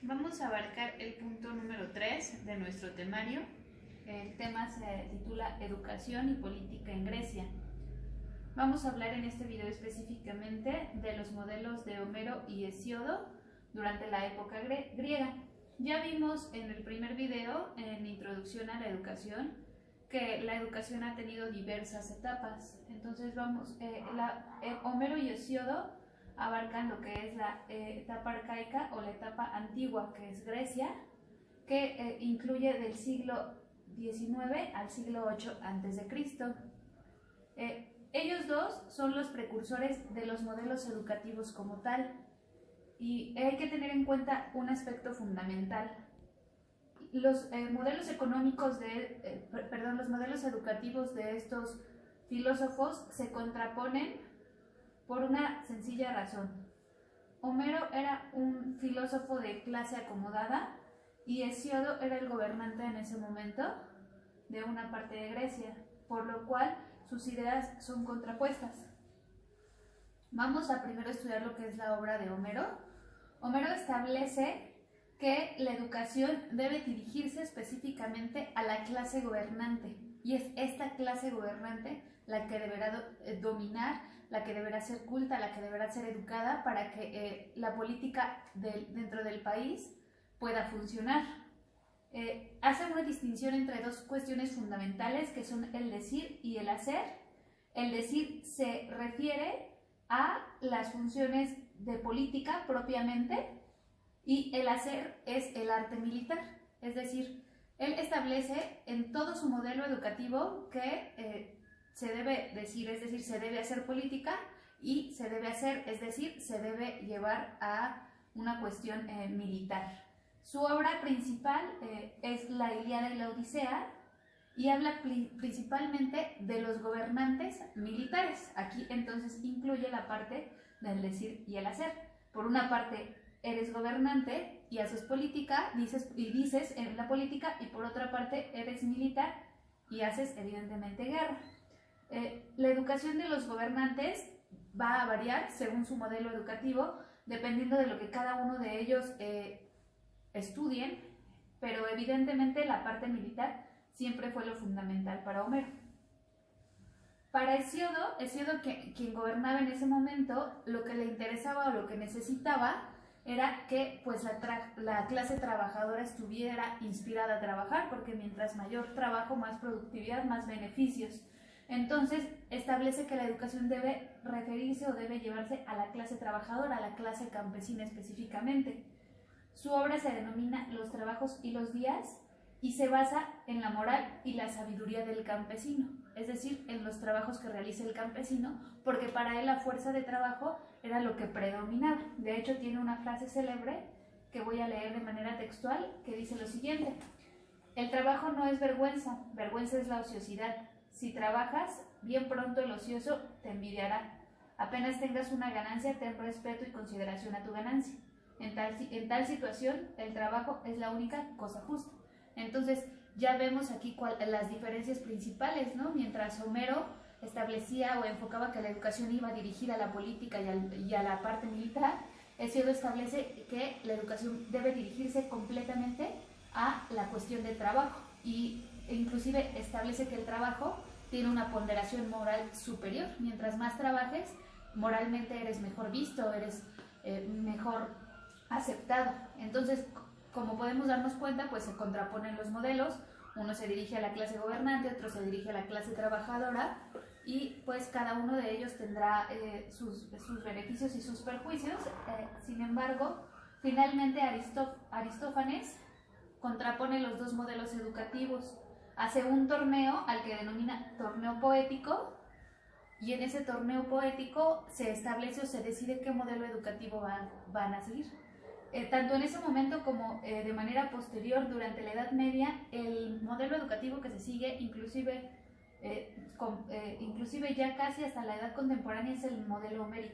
Vamos a abarcar el punto número 3 de nuestro temario. El tema se titula Educación y Política en Grecia. Vamos a hablar en este video específicamente de los modelos de Homero y Hesíodo durante la época griega. Ya vimos en el primer video, en Introducción a la Educación, que la educación ha tenido diversas etapas. Entonces Homero y Hesíodo abarcan lo que es la etapa arcaica o la etapa antigua, que es Grecia, que incluye del siglo XIX al siglo VIII a.C. Ellos dos son los precursores de los modelos educativos como tal, y hay que tener en cuenta un aspecto fundamental. Los modelos económicos los modelos educativos de estos filósofos se contraponen por una sencilla razón. Homero era un filósofo de clase acomodada y Hesíodo era el gobernante en ese momento de una parte de Grecia, por lo cual sus ideas son contrapuestas. Vamos a primero estudiar lo que es la obra de Homero. Homero establece que la educación debe dirigirse específicamente a la clase gobernante, y es esta clase gobernante la que deberá dominar, la que deberá ser culta, la que deberá ser educada para que la política dentro del país pueda funcionar. Hace una distinción entre dos cuestiones fundamentales, que son el decir y el hacer. El decir se refiere a las funciones de política propiamente, y el hacer es el arte militar. Es decir, él establece en todo su modelo educativo que se debe decir, es decir, se debe hacer política, y se debe hacer, es decir, se debe llevar a una cuestión militar. Su obra principal es la Ilíada y la Odisea, y habla principalmente de los gobernantes militares. Aquí entonces incluye la parte del decir y el hacer. Por una parte, eres gobernante y haces política, dices en la política, y por otra parte eres militar y haces evidentemente guerra. La educación de los gobernantes va a variar según su modelo educativo, dependiendo de lo que cada uno de ellos estudien, pero evidentemente la parte militar siempre fue lo fundamental para Homero. Para Hesíodo, quien gobernaba en ese momento, lo que le interesaba o lo que necesitaba era que pues la clase trabajadora estuviera inspirada a trabajar, porque mientras mayor trabajo, más productividad, más beneficios. Entonces establece que la educación debe referirse o debe llevarse a la clase trabajadora, a la clase campesina específicamente. Su obra se denomina Los trabajos y los días, y se basa en la moral y la sabiduría del campesino, es decir, en los trabajos que realiza el campesino, porque para él la fuerza de trabajo era lo que predominaba. De hecho, tiene una frase célebre que voy a leer de manera textual, que dice lo siguiente: el trabajo no es vergüenza, vergüenza es la ociosidad. Si trabajas, bien pronto el ocioso te envidiará. Apenas tengas una ganancia, ten respeto y consideración a tu ganancia. En tal situación, el trabajo es la única cosa justa. Entonces, ya vemos aquí las diferencias principales, ¿no? Mientras Homero establecía o enfocaba que la educación iba dirigida a la política y a la parte militar, Hesíodo establece que la educación debe dirigirse completamente a la cuestión del trabajo, e inclusive establece que el trabajo tiene una ponderación moral superior. Mientras más trabajes, moralmente eres mejor visto, eres mejor aceptado. Entonces, como podemos darnos cuenta, pues se contraponen los modelos. Uno se dirige a la clase gobernante, otro se dirige a la clase trabajadora, y pues cada uno de ellos tendrá sus beneficios y sus perjuicios. Sin embargo, finalmente Aristófanes contrapone los dos modelos educativos. Hace un torneo al que denomina torneo poético, y en ese torneo poético se establece o se decide qué modelo educativo van a seguir. Tanto en ese momento como de manera posterior, durante la Edad Media, el modelo educativo que se sigue, inclusive ya casi hasta la edad contemporánea, es el modelo homérico.